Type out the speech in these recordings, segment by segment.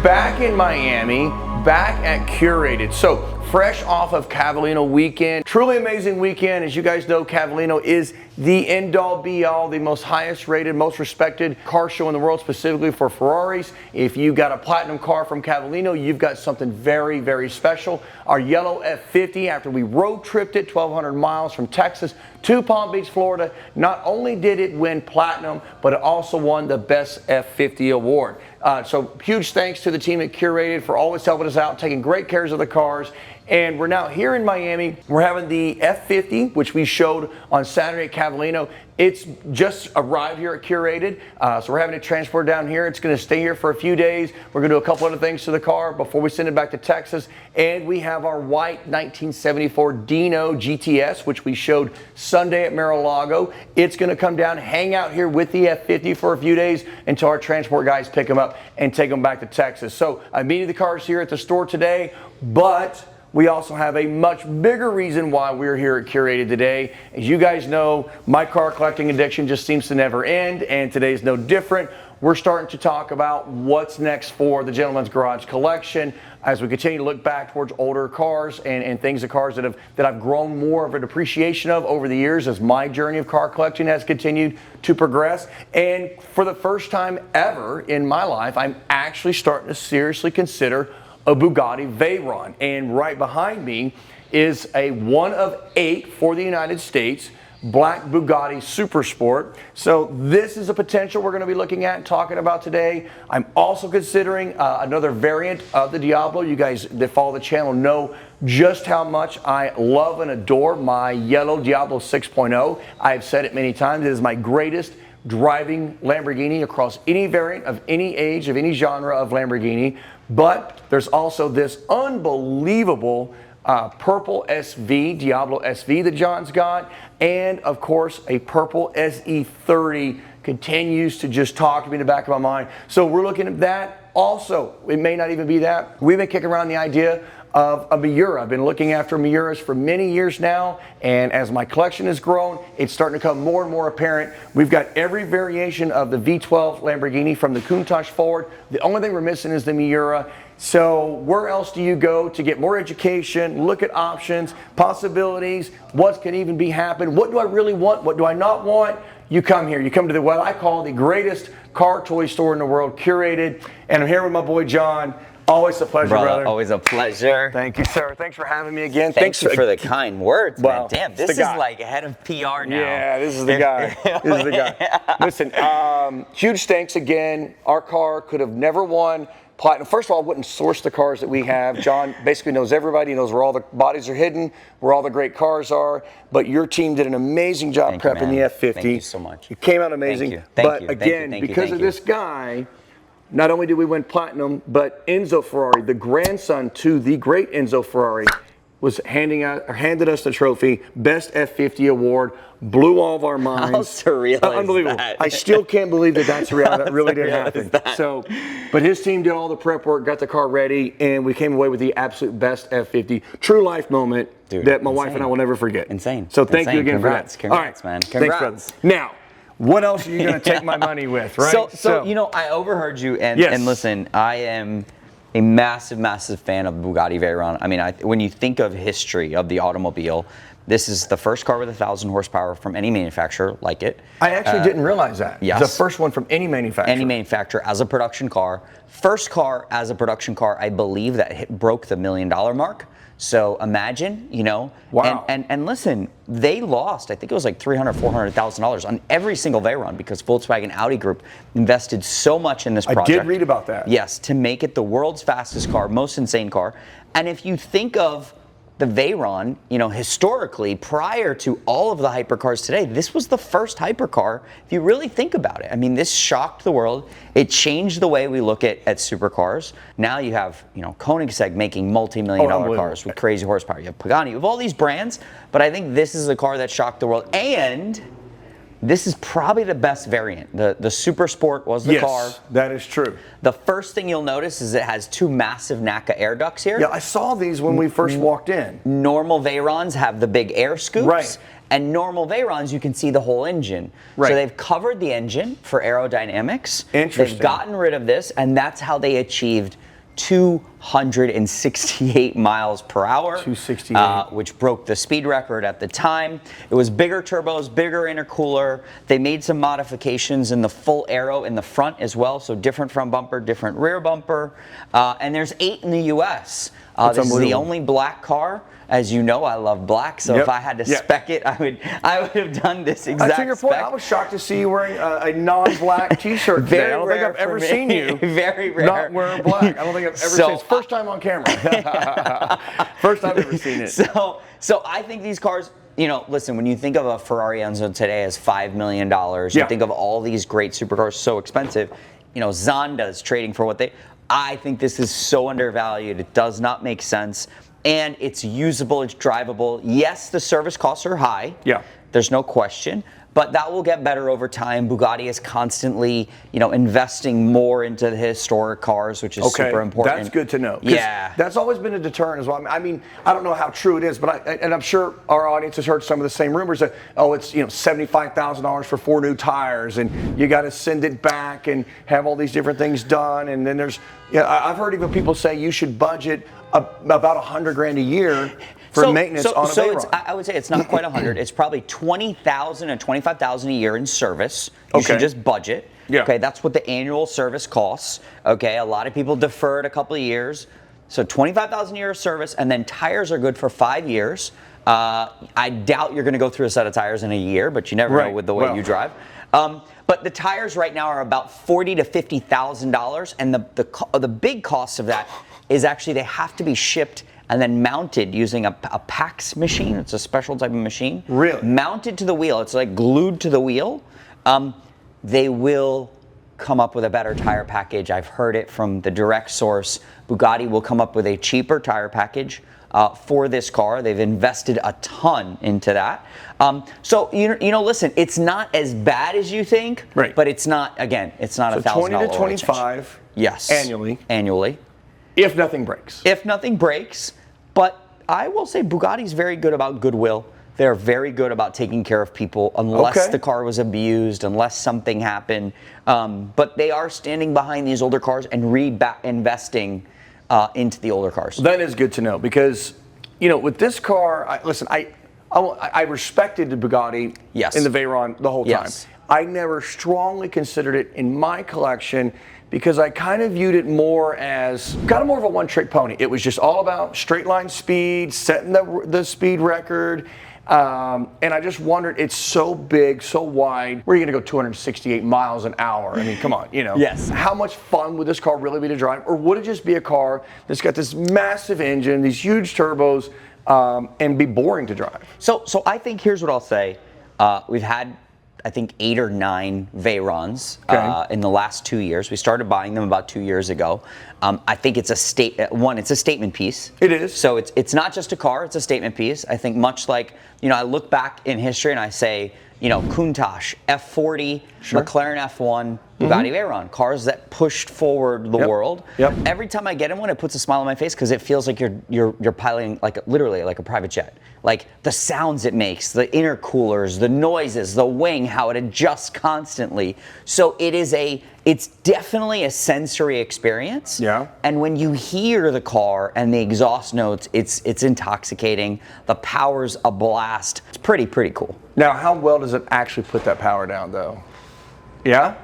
back in Miami, back at Curated. So fresh off of Cavallino weekend. Truly amazing weekend. As you guys know, Cavallino is the end-all be-all, the most highest rated, most respected car show in the world, specifically for Ferraris. If you got a platinum car from Cavallino, you've got something very, very special. Our yellow F50, after we road tripped it 1,200 miles from Texas to Palm Beach, Florida, not only did it win platinum, but it also won the Best F50 award. So huge thanks to the team at Curated for always helping us out, taking great care of the cars. And we're now here in Miami. We're having the F50, which we showed on Saturday at Cavallino. It's just arrived here at Curated. So we're having it transported down here. It's going to stay here for a few days. We're going to do a couple other things to the car before we send it back to Texas. And we have our white 1974 Dino GTS, which we showed Sunday at Mar-a-Lago. It's going to come down, hang out here with the F50 for a few days until our transport guys pick them up and take them back to Texas. So I'm meeting the cars here at the store today, but we also have a much bigger reason why we're here at Curated today. As you guys know, my car collecting addiction just seems to never end, and today's no different. We're starting to talk about what's next for the Gentleman's Garage collection as we continue to look back towards older cars and things of cars that I've grown more of an appreciation of over the years as my journey of car collecting has continued to progress. And for the first time ever in my life, I'm actually starting to seriously consider a Bugatti Veyron, and right behind me is a 1 of 8 for the United States black Bugatti Super Sport. So this is a potential we're going to be looking at and talking about today. I'm also considering another variant of the Diablo. You guys that follow the channel know just how much I love and adore my yellow Diablo 6.0. I've said it many times. It is my greatest driving Lamborghini across any variant of any age, of any genre of Lamborghini. But there's also this unbelievable purple SV, Diablo SV that John's got, and of course a purple SE30 continues to just talk to me in the back of my mind. So we're looking at that. Also, it may not even be that. We've been kicking around the idea of a Miura. I've been looking after Miuras for many years now, and as my collection has grown, it's starting to become more and more apparent. We've got every variation of the V12 Lamborghini from the Countach forward. The only thing we're missing is the Miura. So where else do you go to get more education, look at options, possibilities, what can even be happen, what do I really want, what do I not want? You come here, you come to what I call the greatest car toy store in the world, Curated, and I'm here with my boy John. Always a pleasure, brother. Always a pleasure. Thank you, sir. Thanks for having me again. Thanks for the kind words, well, man. Damn, this is like head of PR now. Yeah, this is the guy. This is the guy. Listen, huge thanks again. Our car could have never won platinum. First of all, I wouldn't source the cars that we have. John basically knows everybody. He knows where all the bodies are hidden, where all the great cars are. But your team did an amazing job prepping the F50. Thank you so much. It came out amazing. Thank you. But again, because of this guy, not only did we win platinum, but Enzo Ferrari, the grandson to the great Enzo Ferrari, was handed us the trophy, Best F50 award, blew all of our minds. How surreal unbelievable. is that? I still can't believe that that's real. That really did happen. So, but his team did all the prep work, got the car ready, and we came away with the absolute best F50. True life moment. Dude, that my wife and I will never forget. Insane. So thank you again for that. Congrats, man. Congrats. Thanks, brothers. Now, what else are you going to take my money with, right? So you know, I overheard you, and listen, I am a massive, massive fan of Bugatti Veyron. I mean, when you think of history of the automobile, this is the first car with 1,000 horsepower from any manufacturer like it. I actually didn't realize that. Yes. The first one from any manufacturer. Any manufacturer as a production car. First car as a production car, I believe, that broke the $1 million mark. So imagine, you know, wow. And listen, they lost, I think it was like $300,000, $400,000 on every single Veyron because Volkswagen Audi Group invested so much in this project. I did read about that. Yes, to make it the world's fastest car, most insane car. And if you think of the Veyron, you know, historically, prior to all of the hypercars today, this was the first hypercar, if you really think about it. I mean, this shocked the world. It changed the way we look at supercars. Now you have, you know, Koenigsegg making multi-million-dollar cars with crazy horsepower. You have Pagani, you have all these brands, but I think this is a car that shocked the world. And this is probably the best variant. The Super Sport was the car. Yes, that is true. The first thing you'll notice is it has 2 massive NACA air ducts here. Yeah, I saw these when we first walked in. Normal Veyrons have the big air scoops. Right. And normal Veyrons, you can see the whole engine. Right. So they've covered the engine for aerodynamics. Interesting. They've gotten rid of this, and that's how they achieved 268 miles per hour, 268, which broke the speed record at the time. It was bigger turbos, bigger intercooler. They made some modifications in the full aero in the front as well, so different front bumper, different rear bumper. And there's 8 in the U.S. This is the only black car. As you know, I love black, so if I had to spec it, I would have done this exact to your point, spec. I was shocked to see you weering a non-black T-shirt today. I don't think I've ever seen you very rare. not wearing black. I don't think I've ever seen it. It's first time on camera. First time I've ever seen it. So I think these cars, you know, listen, when you think of a Ferrari Enzo today as $5 million, you think of all these great supercars so expensive, you know, Zonda's trading for what they, I think this is so undervalued. It does not make sense. And it's usable, it's drivable. Yes, the service costs are high. Yeah. There's no question. But that will get better over time. Bugatti is constantly, you know, investing more into the historic cars, which is super important. That's good to know. Yeah. That's always been a deterrent as well. I mean, I don't know how true it is, but I'm sure our audience has heard some of the same rumors that, oh, it's, you know, $75,000 for 4 new tires, and you got to send it back and have all these different things done. And then there's, I've heard even people say you should budget about $100,000 a year for maintenance on a Veyron. I would say it's not quite 100. It's probably 20,000 and 25,000 a year in service. You should just budget. Yeah. Okay, that's what the annual service costs. Okay, a lot of people defer it a couple of years. So 25,000 a year of service, and then tires are good for 5 years. I doubt you're going to go through a set of tires in a year, but you never know with the way you drive. But the tires right now are about $40,000 to $50,000, and the big cost of that is actually they have to be shipped and then mounted using a PAX machine. It's a special type of machine. Really? Mounted to the wheel. It's like glued to the wheel. They will come up with a better tire package. I've heard it from the direct source. Bugatti will come up with a cheaper tire package for this car. They've invested a ton into that. So, you know, listen, it's not as bad as you think, but it's not, again, it's not $1,000 20 to 25 annually. If nothing breaks. If nothing breaks. But I will say Bugatti's very good about goodwill. They're very good about taking care of people unless the car was abused, unless something happened. But they are standing behind these older cars and investing into the older cars. That is good to know because, you know, with this car, I respected the Bugatti in the Veyron the whole time. I never strongly considered it in my collection because I kind of viewed it more as kind of more of a one-trick pony. It was just all about straight line speed, setting the speed record. And I just wondered, it's so big, so wide. Where are you going to go 268 miles an hour? I mean, come on, you know. How much fun would this car really be to drive? Or would it just be a car that's got this massive engine, these huge turbos, and be boring to drive? So I think here's what I'll say. We've had, I think, 8 or 9 Veyrons in the last 2 years. We started buying them about 2 years ago. I think it's it's a statement piece. It is. So it's not just a car, it's a statement piece. I think much like, you know, I look back in history and I say, you know, Countach, F40, McLaren F1, Bugatti Veyron, cars that pushed forward the world. Every time I get in one, it puts a smile on my face because it feels like you're piloting literally like a private jet. Like the sounds it makes, the intercoolers, the noises, the wing, how it adjusts constantly. So it's definitely a sensory experience. And when you hear the car and the exhaust notes, it's intoxicating. The power's a blast. It's pretty cool. Now, how well does it actually put that power down, though? Yeah?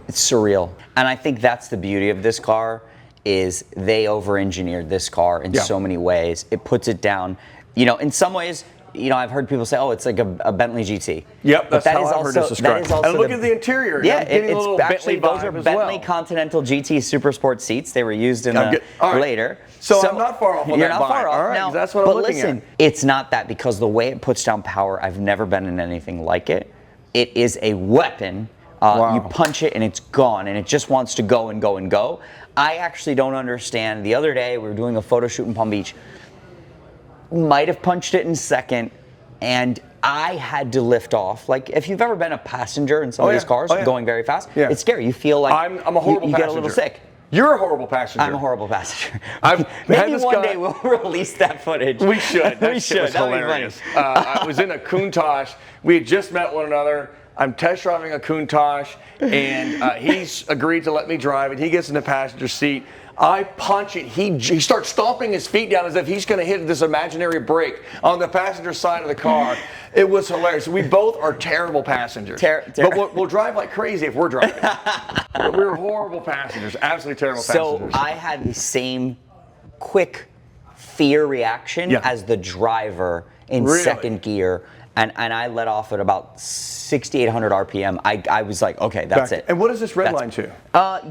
It's surreal. And I think that's the beauty of this car is they over-engineered this car in so many ways. It puts it down. You know, in some ways, you know, I've heard people say, oh, it's like a Bentley GT. That's how I've heard this described. And look at the interior. Yeah, it's actually, those are Bentley Continental GT Super Sport seats. They were used in later. So I'm not far off on that. You're not far off. All right, now, that's what I'm looking at. But listen, it's not that because the way it puts down power, I've never been in anything like it. It is a weapon. You punch it and it's gone, and it just wants to go and go and go. I actually don't understand. The other day, we were doing a photo shoot in Palm Beach. Might have punched it in second, and I had to lift off. Like, if you've ever been a passenger in some of these cars going very fast, it's scary. You feel like I'm a horrible you get a little sick. You're a horrible passenger. I'm a horrible passenger. Maybe one day we'll release that footage. We should. That we shit should. was hilarious. I was in a Countach. We had just met one another. I'm test driving a Countach, and he's agreed to let me drive it. He gets in the passenger seat. I punch it. He starts stomping his feet down as if he's going to hit this imaginary brake on the passenger side of the car. It was hilarious. We both are terrible passengers. But we'll drive like crazy if we're driving. We're horrible passengers. Absolutely terrible passengers. So I had the same quick fear reaction as the driver in second gear. And I let off at about 6,800 RPM. I was like, okay, that's it. And what is this red line to?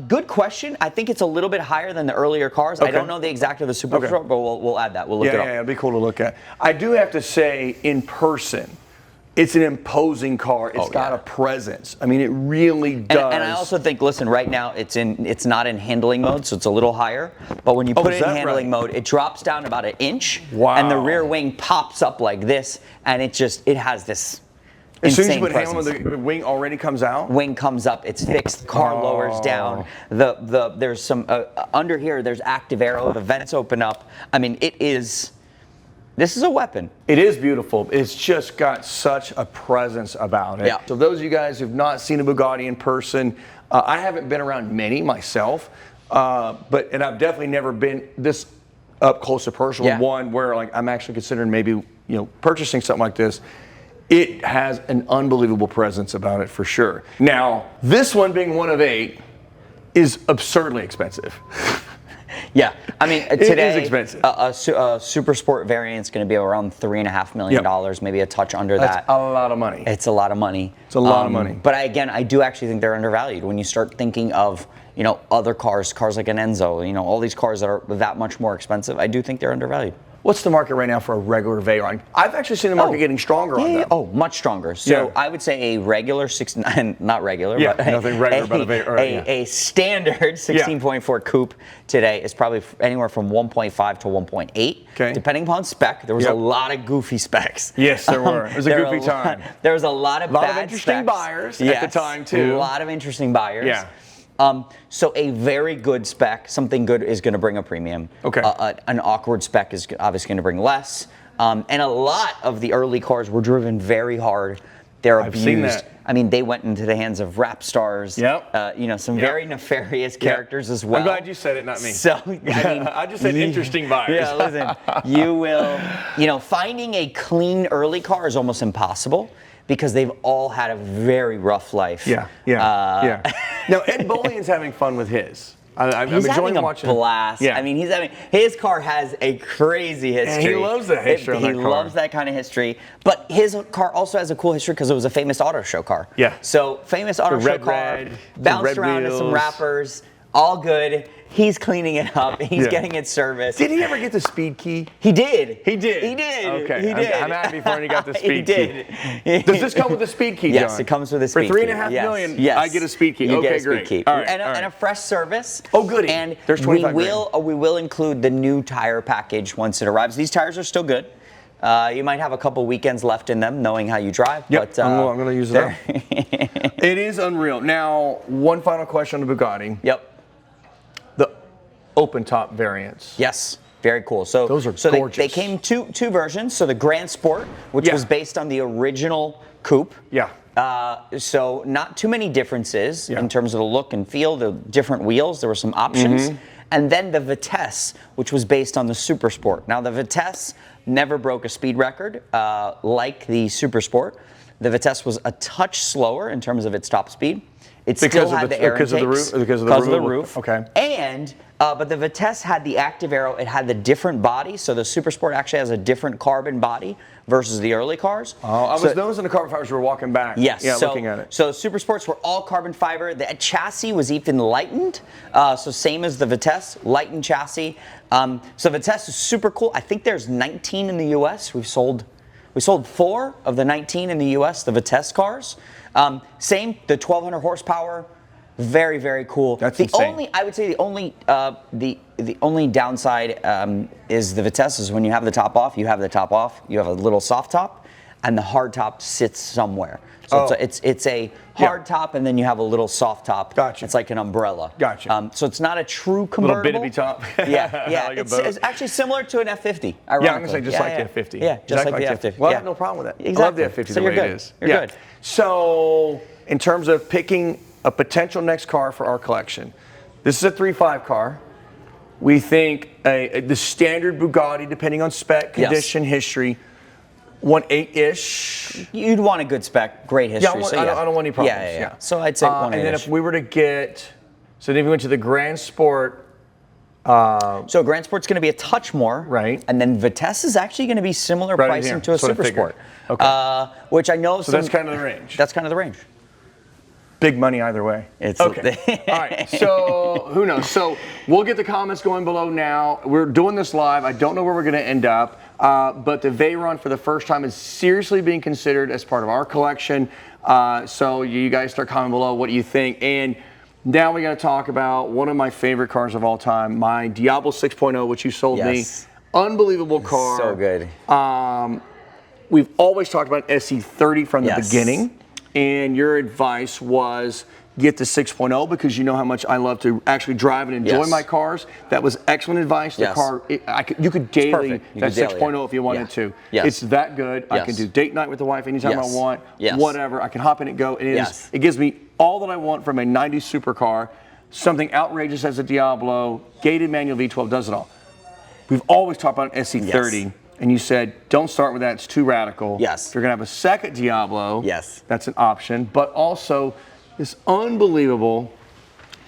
Good question. I think it's a little bit higher than the earlier cars. I don't know the exact of the Super Sport, but we'll add that. We'll look it up. Yeah, it'll be cool to look at. I do have to say, in person, it's an imposing car. It's got a presence. I mean, it really does. And I also think, listen, right now it's not in handling mode, so it's a little higher. But when you put it in handling mode, it drops down about an inch. Wow. And the rear wing pops up like this, and it has this as soon as insane you put presence. handling, the wing already comes out? Wing comes up, it's fixed, the car lowers down. There's some, under here, there's active aero, the vents open up. I mean, this is a weapon. It is beautiful. It's just got such a presence about it. Yeah. So those of you guys who've not seen a Bugatti in person, I haven't been around many myself, and I've definitely never been this up close and personal. One where like I'm actually considering maybe purchasing something like this. It has an unbelievable presence about it for sure. Now, this one being one of 8 is absurdly expensive. Yeah, I mean, today it is expensive. A Super Sport variant is going to be around $3.5 million, maybe a touch under that. That's a lot of money. It's a lot of money. It's a lot of money. But I do actually think they're undervalued when you start thinking of other cars like an Enzo, all these cars that are that much more expensive. I do think they're undervalued. What's the market right now for a regular Veyron? I've actually seen the market getting stronger on them. Oh, much stronger. So I would say a regular not regular, but nothing regular about a Veyron. A standard 16.4 coupe today is probably anywhere from 1.5 to 1.8, depending upon spec. There was a lot of goofy specs. Yes, there were. It was a goofy time. There was a lot of bad interesting buyers at the time too. A lot of interesting buyers. Yeah. So a very good spec, something good is going to bring a premium. Okay. An awkward spec is obviously going to bring less. And a lot of the early cars were driven very hard. They're abused. I've seen that. I mean, they went into the hands of rap stars. Yep. Some very nefarious characters as well. I'm glad you said it, not me. So, I mean, I just said interesting buyers. Yeah, listen, you will, finding a clean early car is almost impossible because they've all had a very rough life. Yeah. Now, Ed Bollion's having fun with his. He's having a blast. Yeah. I mean, his car has a crazy history. And he loves that history on that car. He loves that kind of history. But his car also has a cool history because it was a famous auto show car. Yeah. So famous auto show car, bounced around to some rappers, all good. He's cleaning it up. He's getting it serviced. Did he ever get the speed key? He did. He did. Okay. He did. I'm happy for him. He got the speed key. Does this come with a speed key, John? Yes, it comes with a speed key. For $3.5 million, I get a speed key. You okay, get a speed great. Key. All right, And a fresh service. Oh, goody. And there's $25 grand. We will include the new tire package once it arrives. These tires are still good. You might have a couple weekends left in them, knowing how you drive. Yep, but, I'm going to use it up. It is unreal. Now, one final question on the Bugatti. Yep. The open top variants. Yes, very cool. So those are gorgeous. They came two versions. So the Grand Sport, which was based on the original coupe. Yeah. So not too many differences in terms of the look and feel. The different wheels, there were some options. And then the Vitesse, which was based on the Super Sport. Now the Vitesse never broke a speed record like the Super Sport. The Vitesse was a touch slower in terms of its top speed. It still had the air intakes. Because of the roof. Okay. And but the Vitesse had the active aero. It had the different body. So the Super Sport actually has a different carbon body versus the early cars. Oh, I was noticing the carbon fibers were walking back. Yes. Yeah, looking at it. So Super Sports were all carbon fiber. The chassis was even lightened. So same as the Vitesse, lightened chassis. So Vitesse is super cool. I think there's 19 in the U.S. We sold 4 of the 19 in the U.S. The Vitesse cars. Same, the 1,200 horsepower. Very, very cool. That's insane. I would say the only downside is the Vitesse is when you have the top off, you have a little soft top. and the hard top sits somewhere. So it's a hard top, and then you have a little soft top. Gotcha. It's like an umbrella. Gotcha. So it's not a true convertible. Little bitty top. Yeah. Like it's actually similar to an F50. Yeah, I'm gonna say just like the F50. Yeah, just like the F50. Well, I have no problem with that. Exactly. I love the F50 so the way good. it is. You're good. So, in terms of picking a potential next car for our collection, this is a 3.5 car. We think the standard Bugatti, depending on spec, condition, history, 1.8-ish. You'd want a good spec, great history. I don't want any problems. Yeah. So I'd say 1.8-ish. And then if we were to get, so then if we went to the Grand Sport. So Grand Sport's going to be a touch more. Right. And then Vitesse is actually going to be similar pricing to a Super Sport. Okay. Which I know so that's kind of the range. That's kind of the range. Big money either way. It's okay. All right. So who knows? So we'll get the comments going below now. We're doing this live. I don't know where we're going to end up. But the Veyron for the first time is seriously being considered as part of our collection. So you guys start commenting below what you think. And now we got to talk about one of my favorite cars of all time, my Diablo 6.0, which you sold me. Unbelievable car. So good. We've always talked about SE30 from the beginning. And your advice was get the 6.0 because you know how much I love to actually drive and enjoy my cars. That was excellent advice. The car, you could daily that 6.0 if you wanted to. It's that good. I can do date night with the wife anytime I want. Whatever. I can hop in and go. It gives me all that I want from a 90s supercar. Something outrageous as a Diablo. Gated manual V12 does it all. We've always talked about SE30. And you said, don't start with that, it's too radical. Yes. If you're gonna have a second Diablo, that's an option. But also, this unbelievable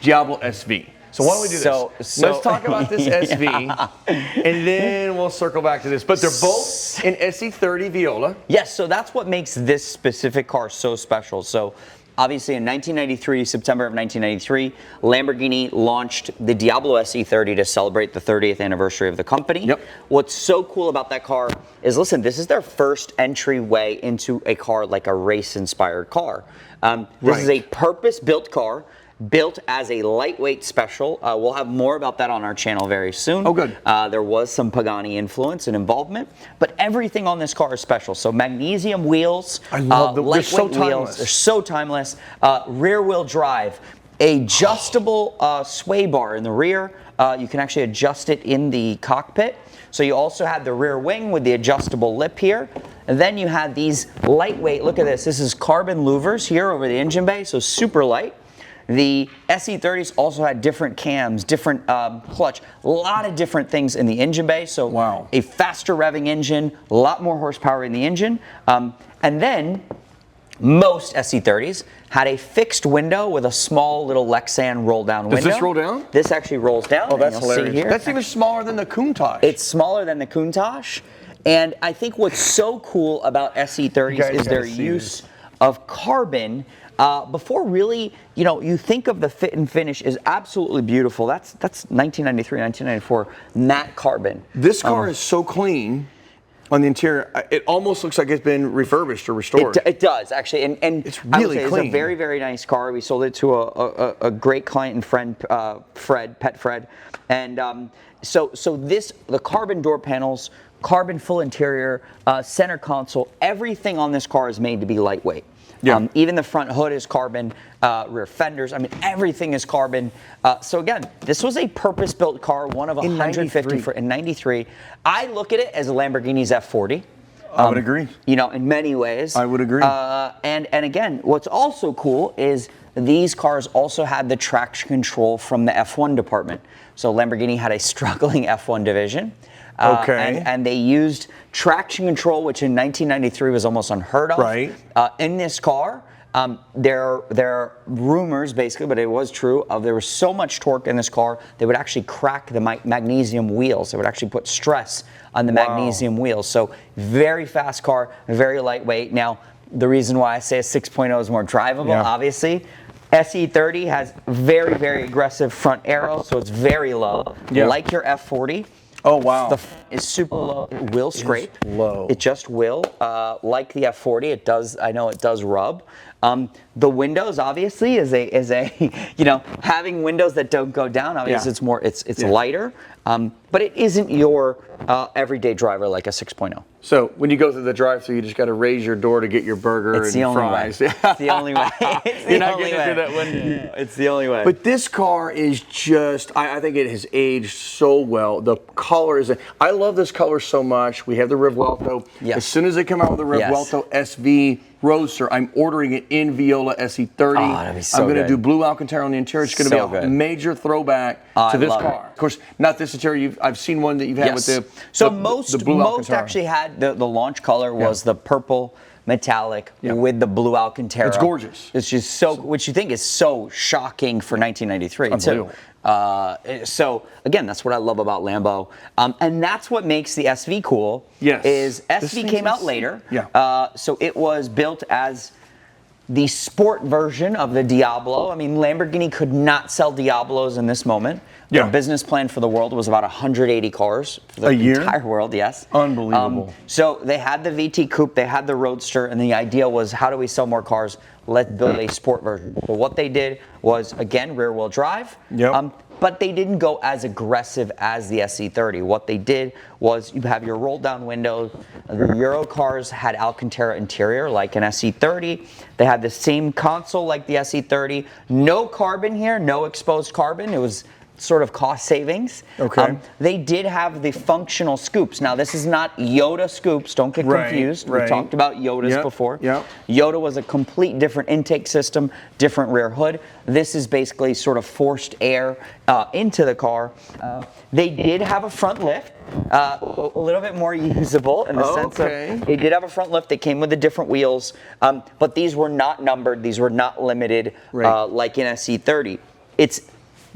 Diablo SV. So why don't we do this? Let's talk about this SV, and then we'll circle back to this. But they're both in SE30 Viola. Yes, so that's what makes this specific car so special. So obviously in 1993, September of 1993, Lamborghini launched the Diablo SE30 to celebrate the 30th anniversary of the company. What's so cool about that car is, listen, this is their first entryway into a car like a race-inspired car. This is a purpose-built car, built as a lightweight special. We'll have more about that on our channel very soon. Oh, good. There was some Pagani influence and involvement, but everything on this car is special. So magnesium wheels, I love them. They're so lightweight wheels. They're so timeless. Rear-wheel drive, adjustable sway bar in the rear. You can actually adjust it in the cockpit. So you also have the rear wing with the adjustable lip here. And then you have these lightweight, look at this. This is carbon louvers here over the engine bay, so super light. The SE30s also had different cams, different clutch, a lot of different things in the engine bay. So a faster revving engine, a lot more horsepower in the engine. And then most SE30s had a fixed window with a small little Lexan roll down window. Does this roll down? This actually rolls down. Oh, that's hilarious. That's even smaller than the Countach. It's smaller than the Countach. And I think what's so cool about SE30s is their use of carbon. Before really, you think of the fit and finish is absolutely beautiful. That's 1993, 1994 matte carbon. This car is so clean on the interior. It almost looks like it's been refurbished or restored. It does actually, and it's really clean. It's a very, very nice car. We sold it to a great client and friend, Pet Fred, and so the carbon door panels, carbon full interior, center console, everything on this car is made to be lightweight. Even the front hood is carbon, rear fenders. I mean, everything is carbon. So again, this was a purpose-built car, one of 150 in 93. I look at it as a Lamborghini's F40. I would agree. In many ways. I would agree. And again, what's also cool is these cars also had the traction control from the F1 department. So Lamborghini had a struggling F1 division. And they used traction control, which in 1993 was almost unheard of. In this car, there are rumors, basically, but it was true, there was so much torque in this car, they would actually crack the magnesium wheels. They would actually put stress on the magnesium wheels. So very fast car, very lightweight. Now, the reason why I say a 6.0 is more drivable, obviously, SE30 has very, very aggressive front arrow, so it's very low, like your F40. Oh, wow. It's super low. It will scrape. Low. It just will. Like the F40, I know it does rub. The windows obviously is a you know, having windows that don't go down. Obviously, it's more it's lighter, but it isn't your everyday driver like a 6.0. So when you go through the drive-thru, you just got to raise your door to get your burger and fries. It's the only way. You're not getting through that window. It's the only way. But this car is just, I think it has aged so well. The color is, I love this color so much. We have the Rivuelto. Yes. As soon as they come out with the Rivuelto SV Roadster, I'm ordering it in Viola SE30. Oh, that'd be so I'm going to good. do blue Alcantara on the interior. It's going to be a major throwback to this car. Of course, not this interior. I've seen one that you've had with the blue most Alcantara. actually had the launch color was the purple metallic with the blue Alcantara. It's gorgeous. It's just so, which you think is so shocking for 1993 too. So again, that's what I love about Lambo, and that's what makes the SV cool. Yes, is SV came out later. So it was built as the sport version of the Diablo. I mean, Lamborghini could not sell Diablos in this moment. The business plan for the world was about 180 cars for the entire world, yes. Unbelievable. So they had the VT Coupe, they had the Roadster, and the idea was, how do we sell more cars? Let's build a sport version. But what they did was, again, rear-wheel drive. But they didn't go as aggressive as the SE30. What they did was, you have your roll-down windows. The Euro cars had Alcantara interior like an SE30. They had the same console like the SE30. No carbon here, no exposed carbon. It was sort of cost savings. They did have the functional scoops. Now, this is not Yoda scoops. Don't get confused. We talked about Yodas before. Yoda was a complete different intake system, different rear hood. This is basically sort of forced air into the car. They did have a front lift, a little bit more usable in the sense of they did have a front lift. They came with the different wheels, but these were not numbered. These were not limited like in SE30. It's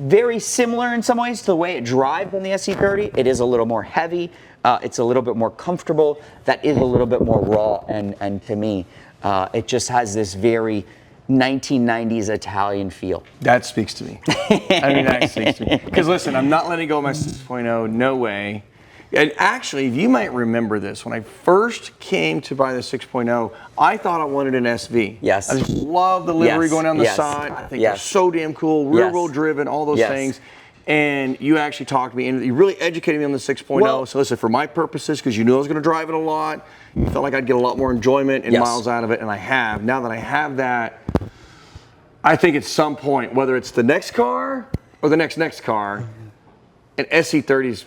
very similar in some ways to the way it drives on the SE30. It is a little more heavy. It's a little bit more comfortable. That is a little bit more raw. And to me, it just has this very 1990s Italian feel. That speaks to me. I mean, that speaks to me. Because listen, I'm not letting go of my 6.0. No way. And actually, you might remember this. When I first came to buy the 6.0, I thought I wanted an SV. Yes. I just love the livery going down the side. I think they're so damn cool, rear-wheel driven, all those things. And you actually talked to me, and you really educated me on the 6.0. Well, so listen, for my purposes, because you knew I was going to drive it a lot, you felt like I'd get a lot more enjoyment and miles out of it, and I have. Now that I have that, I think at some point, whether it's the next car or the next car, an SE30's,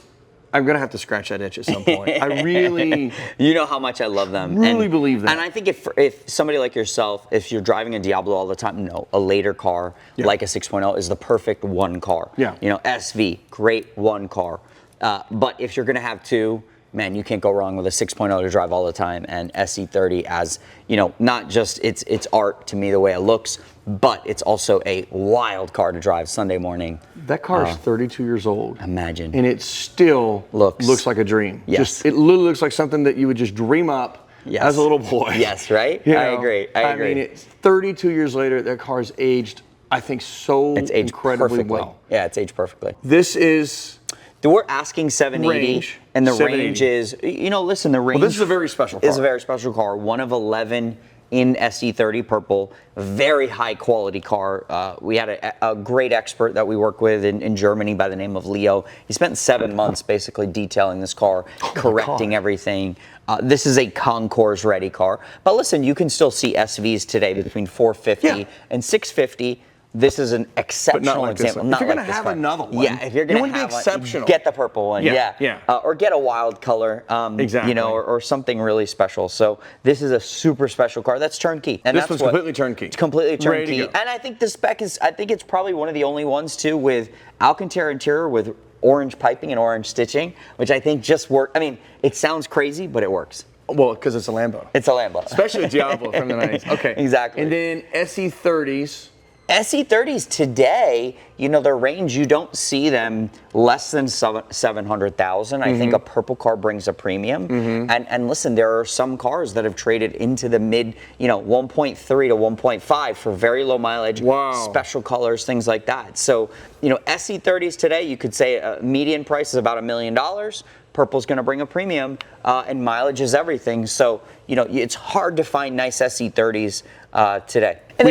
I'm going to have to scratch that itch at some point. I really... You know how much I love them. Really believe that. And I think if somebody like yourself, if you're driving a Diablo all the time, no, a later car like a 6.0 is the perfect one car. You know, SV, great one car. But if you're going to have two, man, you can't go wrong with a 6.0 to drive all the time, and SE30 as, you know, not just it's art to me the way it looks, but it's also a wild car to drive Sunday morning. That car is 32 years old. Imagine. And it still looks like a dream. Just, it literally looks like something that you would just dream up as a little boy. Yes, right? You know, I agree. I agree. I mean, it's 32 years later, that car's aged, I think, so incredibly well. Yeah, it's aged perfectly. This is... We're asking 780, and the range is, you know, listen, the range... Well, this is a very special car. It's a very special car. 1 of 11 in SE30 purple. Very high quality car. We had a great expert that we work with in Germany by the name of Leo. He spent 7 months basically detailing this car, correcting everything. This is a concours ready car. But listen, you can still see SVs today between 450 and 650. This is an exceptional example. If you're going to have another one, if you're going to have exceptional, get the purple one. Or get a wild color. You know, or something really special. So this is a super special car. That's turnkey. And this one's completely turnkey. It's completely turnkey. And I think the spec is, I think it's probably one of the only ones too with Alcantara interior with orange piping and orange stitching, which I think just work. I mean, it sounds crazy, but it works. Well, because it's a Lambo. It's a Lambo. Especially a Diablo from the 90s. Okay. Exactly. And then SE30s. SE30s today, you know, their range, you don't see them less than 700,000. I think a purple car brings a premium. And listen, there are some cars that have traded into the mid, you know, 1.3 to 1.5 for very low mileage, special colors, things like that. So, you know, SE30s today, you could say a median price is about $1 million. Purple's going to bring a premium, and mileage is everything. So, you know, it's hard to find nice SE30s today. And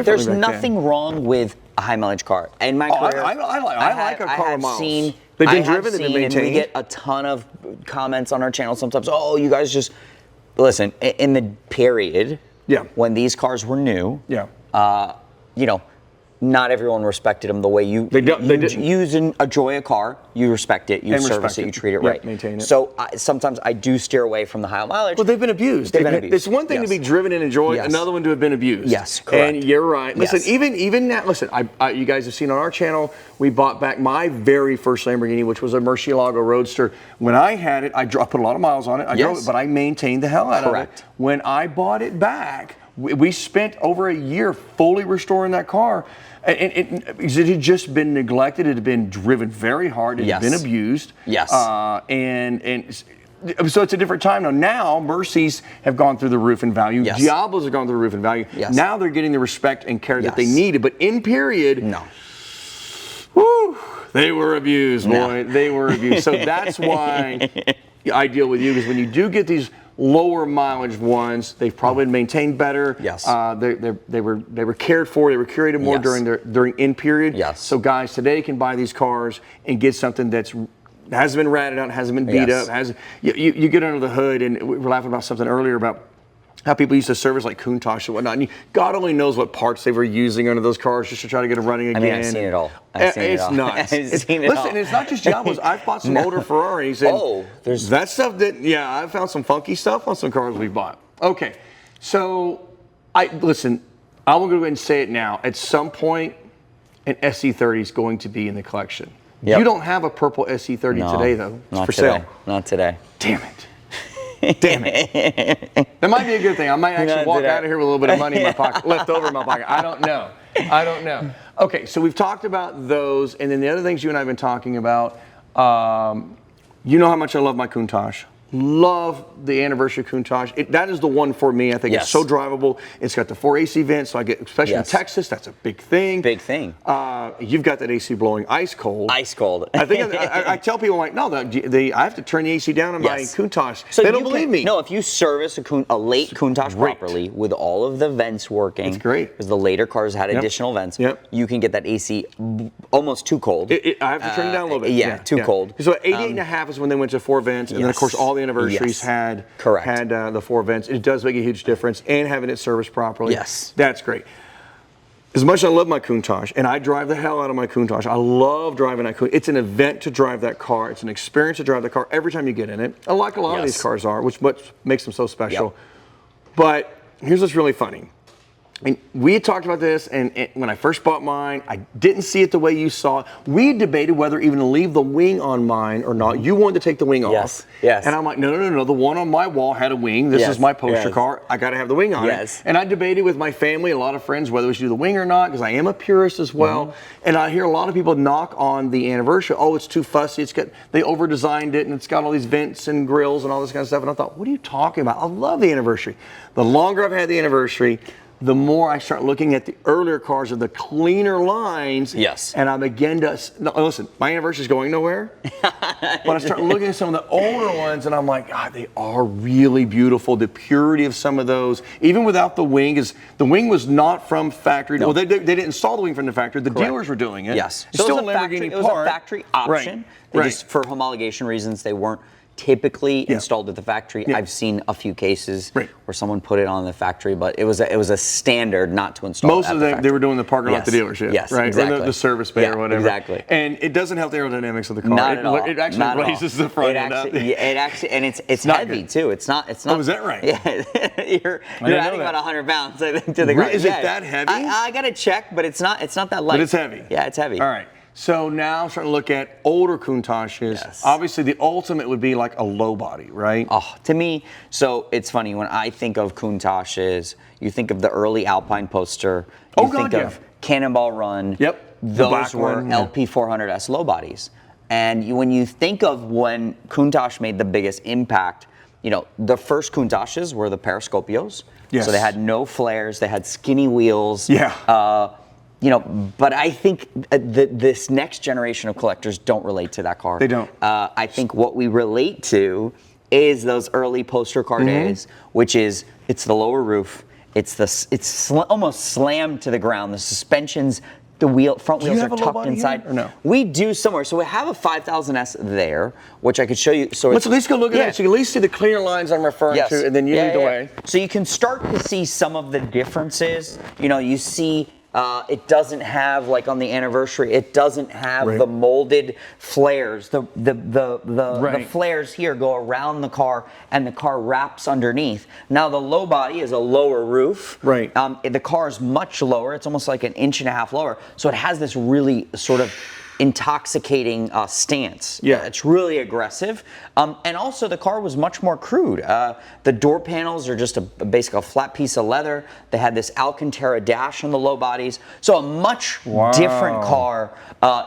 there's nothing wrong with a high mileage car. In my career, I like a car miles. They've been driven, they've been maintained. And we get a ton of comments on our channel sometimes. Oh, you guys just listen. In the period, when these cars were new, you know, not everyone respected them the way you use and enjoy a car. You respect it, you service it, you treat it right. Maintain it. So sometimes I do steer away from the high mileage. Well, they've been abused. It's one thing to be driven and enjoy, another one to have been abused. Yes, correct. And you're right. Listen, even that. Listen, you guys have seen on our channel, we bought back my very first Lamborghini, which was a Murcielago Roadster. When I had it, I put a lot of miles on it. I drove it, but I maintained the hell out of it. When I bought it back, we spent over a year fully restoring that car. And it had just been neglected. It had been driven very hard. It had been abused. And so it's a different time now. Now, Mercies have gone through the roof in value. Diablos have gone through the roof in value. Now they're getting the respect and care that they needed. But in period, whew, they were abused, boy. They were abused. So that's why I deal with you, because when you do get these lower mileage ones, they've probably been maintained better. They were cared for. They were curated more during in period. So guys today can buy these cars and get something that's hasn't been ratted out, hasn't been beat up. You get under the hood, and we were laughing about something earlier about how people used to service like Countach and whatnot. And God only knows what parts they were using under those cars just to try to get them running again. I mean, I've seen it all. It's nuts. Listen, it's not just Diablos. I've bought some older Ferraris. And there's that stuff that, I found some funky stuff on some cars we bought. Okay, so listen, I will go ahead and say it now. At some point, an SE30 is going to be in the collection. You don't have a purple SE30 today, though. It's for sale. Not today. Damn it. Damn it. That might be a good thing. I might actually walk out of here with a little bit of money in my pocket, left over in my pocket. I don't know. Okay, so we've talked about those, and then the other things you and I have been talking about, you know how much I love my Countach. Love the anniversary Countach. That is the one for me. I think it's so drivable. It's got the 4 AC vents, so I get, especially in Texas, that's a big thing. Big thing. You've got that AC blowing ice cold. Ice cold. I think I tell people, like, no, I have to turn the AC down on my Countach. So they don't believe me. No, if you service a late Countach properly with all of the vents working, it's great. Because the later cars had additional vents. You can get that AC almost too cold. I have to turn it down a little bit. Too cold. So 88.5 is when they went to 4 vents, and then of course all the anniversaries had the 4 vents. It does make a huge difference, and having it serviced properly. That's great. As much as I love my Countach, and I drive the hell out of my Countach, I love driving that Countach. It's an event to drive that car. It's an experience to drive the car every time you get in it. Like a lot of these cars are, which makes them so special. But here's what's really funny. And we had talked about this, and when I first bought mine, I didn't see it the way you saw it. We debated whether even to leave the wing on mine or not. You wanted to take the wing off. And I'm like, no. The one on my wall had a wing. This is my poster car. I got to have the wing on it. And I debated with my family, a lot of friends, whether we should do the wing or not, because I am a purist as well. And I hear a lot of people knock on the anniversary. Oh, it's too fussy. They over-designed it, and it's got all these vents and grills and all this kind of stuff. And I thought, what are you talking about? I love the anniversary. The longer I've had the anniversary, the more I start looking at the earlier cars of the cleaner lines. And I'm again listen, my anniversary is going nowhere. But I start looking at some of the older ones, and I'm like, God, they are really beautiful. The purity of some of those, even without the wing, the wing was not from factory. Well, they didn't install the wing from the factory. The dealers were doing it. It's still a Lamborghini part. It was a factory option. Just for homologation reasons, they weren't typically installed at the factory. I've seen a few cases where someone put it on the factory, but it was a standard not to install. Most of them they were doing the parking lot at the dealership, right? Exactly. Or the service bay or whatever. Exactly. And it doesn't help the aerodynamics of the car. Not at all. It actually raises the front end up. It actually, and it's heavy too. It's not. Oh, is that right? Yeah. you're adding about 100 pounds, I think, to the car. Is it that heavy? I got to check, but it's not that light. But it's heavy. Yeah, it's heavy. All right. So now I'm starting to look at older Countaches. Obviously, the ultimate would be like a low body, right? Oh, to me, so it's funny, when I think of Countaches, you think of the early Alpine poster, you think of Cannonball Run, those were LP400S low bodies. And when you think of when Countach made the biggest impact, you know, the first Countaches were the Periscopios. Yes. So they had no flares, they had skinny wheels. Yeah. You know, but I think this next generation of collectors don't relate to that car. They don't. I think what we relate to is those early poster car days, which is it's the lower roof, it's almost slammed to the ground. The suspensions, the front wheels are tucked inside. Or no? We do somewhere. So we have a 5000S there, which I could show you. So let's at least go look at that. So you can at least see the clear lines I'm referring to, and then you lead the way. So you can start to see some of the differences. You know, you see. It doesn't have, like on the anniversary, it doesn't have the molded flares. The flares here go around the car, and the car wraps underneath. Now the low body is a lower roof. Right. The car is much lower. It's almost like 1.5 inches lower. So it has this really sort of intoxicating stance. Yeah. It's really aggressive. And also the car was much more crude. The door panels are just basically a flat piece of leather. They had this Alcantara dash on the low bodies. So a much different car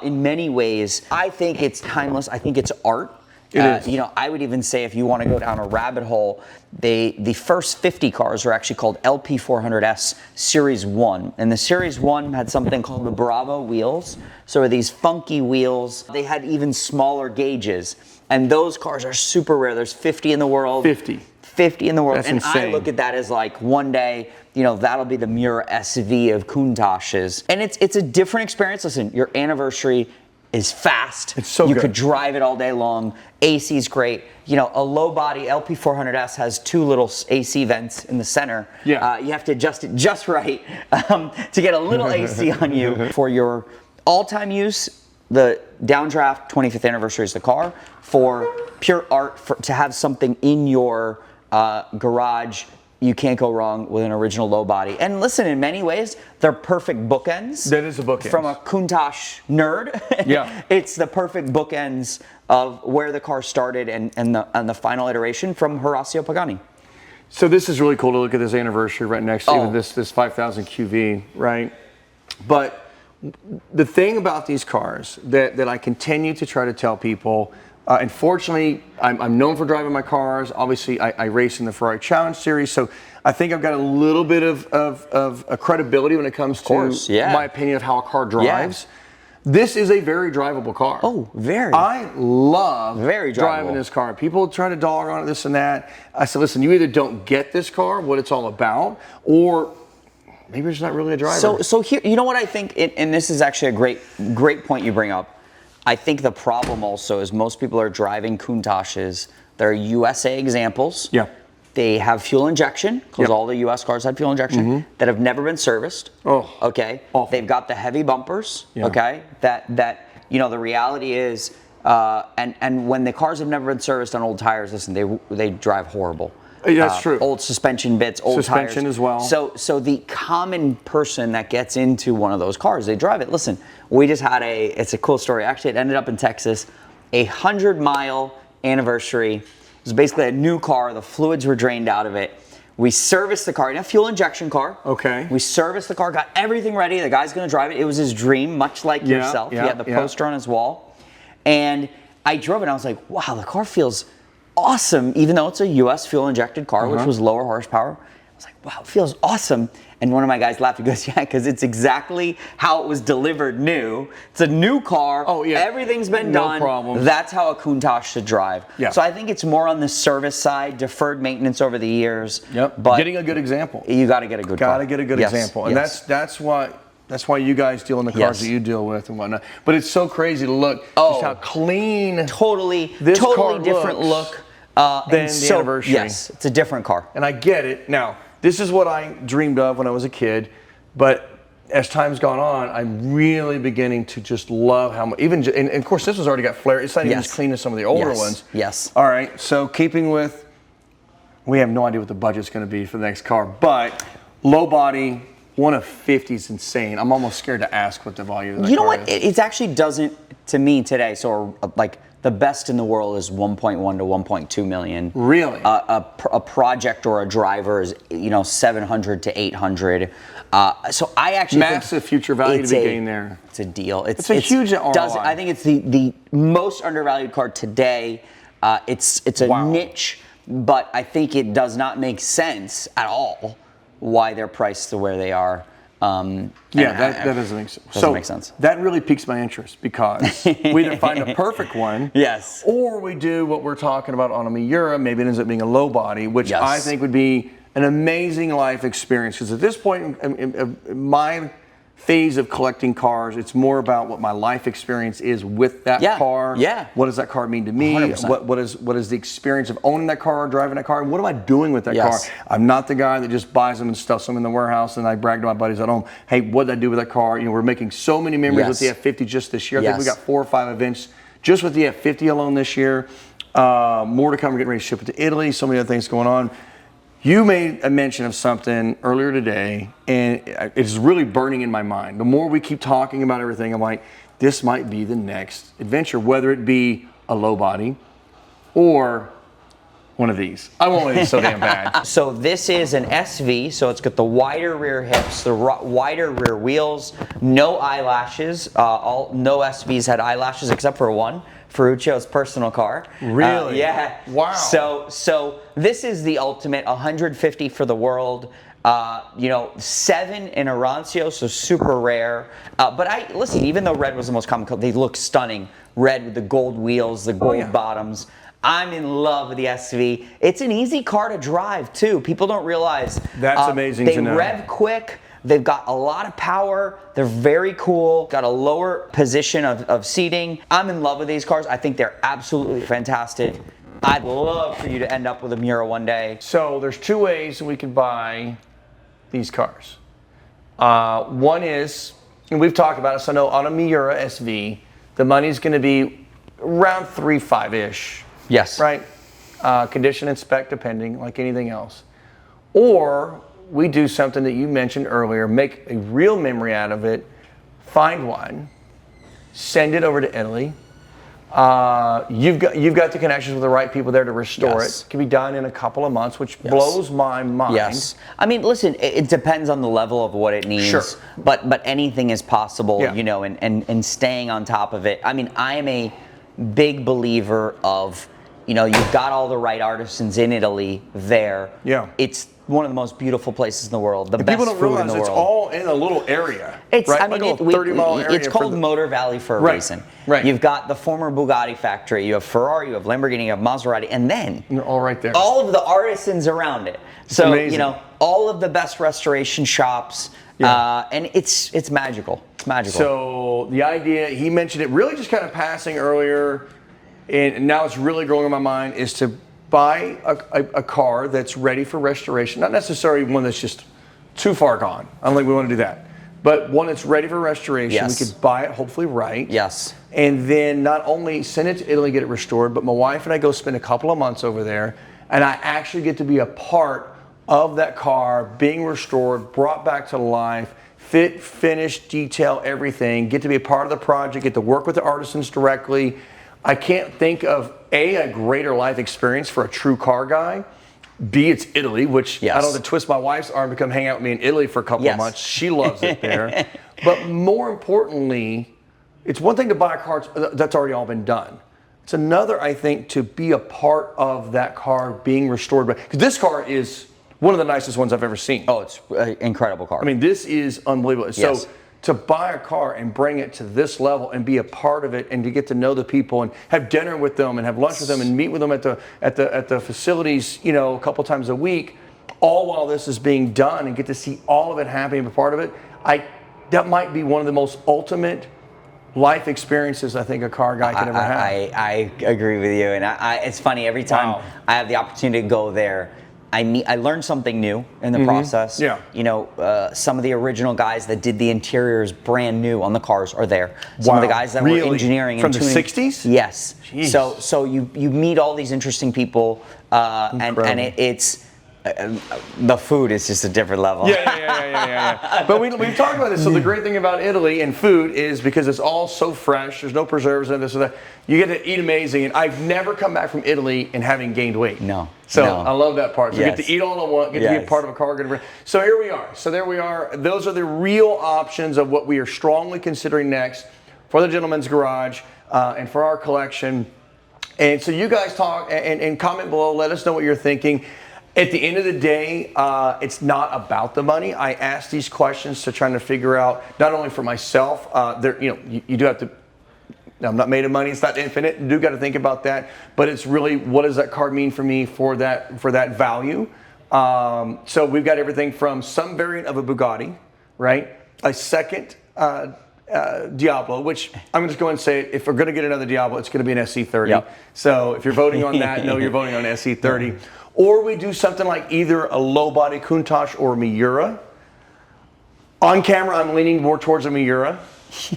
in many ways. I think it's timeless. I think it's art. It is. You know, I would even say if you want to go down a rabbit hole, the first 50 cars are actually called LP400S Series 1. And the Series 1 had something called the Bravo wheels. So these funky wheels. They had even smaller gauges. And those cars are super rare. There's 50 in the world. 50 in the world. That's and insane. I look at that as like one day, you know, that'll be the Miura SV of Countach's. And it's a different experience. Listen, your anniversary is fast. It's so you good. could drive it all day long. AC's great. You know, a low body LP400S has 2 little AC vents in the center. Yeah. You have to adjust it just right to get a little AC on you. For your all-time use, the downdraft 25th anniversary is the car. For pure art, to have something in your garage, you can't go wrong with an original low body. And listen, in many ways, they're perfect bookends. That is a bookend. From a Countach nerd, Yeah. It's the perfect bookends of where the car started and the final iteration from Horacio Pagani. So this is really cool to look at this anniversary right next to even this 5000 QV, right? But the thing about these cars that I continue to try to tell people, unfortunately, I'm known for driving my cars. Obviously, I race in the Ferrari Challenge Series, so I think I've got a little bit of a credibility when it comes to my opinion of how a car drives. Yeah. This is a very drivable car. Oh, very. I love very driving this car. People try to dog on it, this and that. I said, listen, you either don't get this car, what it's all about, or maybe it's not really a driver. So here, you know what I think, and this is actually a great point you bring up. I think the problem also is most people are driving Countach's. They're USA examples. Yeah. They have fuel injection, because all the US cars had fuel injection, that have never been serviced. Oh, okay. awful. They've got the heavy bumpers. Okay. That you know, the reality is, and when the cars have never been serviced on old tires, listen, they drive horrible. That's true. Old suspension bits, old tires. Suspension as well. So the common person that gets into one of those cars, they drive it. Listen, we just had it's a cool story. Actually, it ended up in Texas, 100-mile anniversary. It was basically a new car. The fluids were drained out of it. We serviced the car, a fuel injection car. Okay. We serviced the car, got everything ready. The guy's gonna drive it. It was his dream, much like yourself. He had the poster on his wall. And I drove it and I was like, wow, the car feels awesome, even though it's a US fuel injected car, which was lower horsepower. I was like, wow, it feels awesome. And one of my guys laughed. He goes, yeah, because it's exactly how it was delivered new. It's a new car. Oh, yeah. Everything's been done. No problem. That's how a Countach should drive. Yeah. So I think it's more on the service side, deferred maintenance over the years. Yep. But getting a good example. You got to get a good car. Got to get a good example. And that's why you guys deal in the cars that you deal with and whatnot. But it's so crazy to look just how clean totally different look than the anniversary. Yes, it's a different car. And I get it. Now, this is what I dreamed of when I was a kid, but as time's gone on, I'm really beginning to just love how much, and of course this one's already got flare. It's not even as clean as some of the older ones. Yes. All right, so keeping with, we have no idea what the budget's gonna be for the next car, but low body, 1 of 50 is insane. I'm almost scared to ask what the value of that car is. You know what, it actually doesn't, to me today, so like the best in the world is 1.1 to 1.2 million. Really? A project or a driver is 700 to 800. So I actually massive future value to be gained there. It's a deal. It's a huge ROI. I think it's the most undervalued car today. It's a niche, but I think it does not make sense at all why they're priced to where they are. That doesn't make sense. Doesn't make sense. That really piques my interest because we either find a perfect one, yes, or we do what we're talking about on a Miura. Maybe it ends up being a low body, which I think would be an amazing life experience. Because at this point in my phase of collecting cars, it's more about what my life experience is with that car. Yeah. What does that car mean to me? 100%. What is the experience of owning that car, driving that car? What am I doing with that Yes. car? I'm not the guy that just buys them and stuffs them in the warehouse and I brag to my buddies at home, hey, what did I do with that car? We're making so many memories with the F50 just this year. I think we got 4 or 5 events just with the F50 alone this year. More to come. We're getting ready to ship it to Italy. So many other things going on. You made a mention of something earlier today, and it's really burning in my mind. The more we keep talking about everything, I'm like, this might be the next adventure, whether it be a low body or one of these. I won't let it so damn bad. So this is an SV, so it's got the wider rear hips, the wider rear wheels, no eyelashes. No SVs had eyelashes except for one. Ferruccio's personal car. Really? Yeah. Wow. So this is the ultimate 150 for the world. 7 in Arancio, so super rare. But listen, even though red was the most common color, they look stunning. Red with the gold wheels, the gold bottoms. I'm in love with the SV. It's an easy car to drive too. People don't realize. That's amazing to know. They rev quick. They've got a lot of power. They're very cool. Got a lower position of seating. I'm in love with these cars. I think they're absolutely fantastic. I'd love for you to end up with a Miura one day. So there's 2 ways we can buy these cars. One is, and we've talked about it, so I know on a Miura SV, the money's going to be around 3.5-ish. Yes. Right? Condition and spec depending, like anything else. Or we do something that you mentioned earlier, make a real memory out of it, find one, send it over to Italy. You've got the connections with the right people there to restore it. It can be done in a couple of months, which blows my mind. Yes. I mean, listen, it depends on the level of what it needs. Sure. But anything is possible, and staying on top of it. I mean, I am a big believer of, you've got all the right artisans in Italy there. Yeah. It's one of the most beautiful places in the world. The best people don't food realize in the world. It's all in a little area. It's, right? I mean, like a 30-mile area. It's called Motor Valley for a reason. Right. You've got the former Bugatti factory, you have Ferrari, you have Lamborghini, you have Maserati, and then they're all right there. All of the artisans around it. So amazing. All of the best restoration shops, and it's magical. It's magical. So the idea, he mentioned it really just kind of passing earlier, and now it's really growing in my mind, is to buy a car that's ready for restoration. Not necessarily one that's just too far gone. I don't think we want to do that. But one that's ready for restoration. Yes. We could buy it hopefully right. Yes. And then not only send it to Italy, get it restored, but my wife and I go spend a couple of months over there, and I actually get to be a part of that car being restored, brought back to life, fit, finish, detail, everything. Get to be a part of the project, get to work with the artisans directly. I can't think of a greater life experience for a true car guy. B, it's Italy, which I don't have to twist my wife's arm to come hang out with me in Italy for a couple of months. She loves it there. But more importantly, it's one thing to buy a car that's already all been done. It's another, I think, to be a part of that car being restored. Because this car is one of the nicest ones I've ever seen. Oh, it's an incredible car. I mean, this is unbelievable. Yes. So to buy a car and bring it to this level and be a part of it and to get to know the people and have dinner with them and have lunch with them and meet with them at the facilities, a couple times a week, all while this is being done, and get to see all of it happening and be part of it, that might be one of the most ultimate life experiences I think a car guy can ever have. I agree with you, and it's funny, every time I have the opportunity to go there, I learned something new in the process. Yeah. Some of the original guys that did the interiors brand new on the cars are there. Some of the guys that were engineering from and the tuning. 60s? Yes. Jeez. So you meet all these interesting people, and it's the food is just a different level. Yeah. But we've talked about this. So the great thing about Italy and food is because it's all so fresh. There's no preservatives and this or that. You get to eat amazing. And I've never come back from Italy and having gained weight. No. So no. I love that part. So Yes. get to eat all I want. Get to be a part of a car. So here we are. So there we are. Those are the real options of what we are strongly considering next for the Gentleman's Garage and for our collection. And so you guys talk and comment below. Let us know what you're thinking. At the end of the day, it's not about the money. I ask these questions to try to figure out, not only for myself, you do have to, I'm not made of money, it's not infinite, you do got to think about that, but it's really, what does that car mean for me for that value? So we've got everything from some variant of a Bugatti, right? A second Diablo, which I'm just going to say, if we're going to get another Diablo, it's going to be an SE30. Yep. So if you're voting on that, no, you're voting on an SE30. Or we do something like either a low body Countach or Miura. On camera, I'm leaning more towards a Miura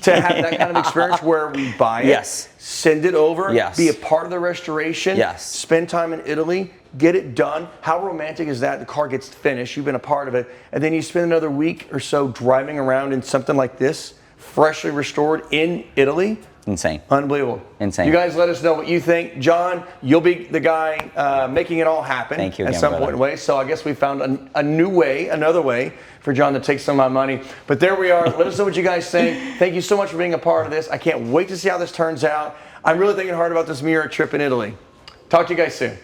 to have that kind of experience where we buy it, Yes. send it over, Yes. be a part of the restoration, Yes. spend time in Italy, get it done. How romantic is that? The car gets finished, you've been a part of it, and then you spend another week or so driving around in something like this, freshly restored in Italy. Insane. Unbelievable. Insane. You guys let us know what you think. John, you'll be the guy making it all happen. Thank you at again, some brother. point in way. So I guess we found a new way, another way for John to take some of my money. But there we are. Let us know what you guys think. Thank you so much for being a part of this. I can't wait to see how this turns out. I'm really thinking hard about this Miura trip in Italy. Talk to you guys soon.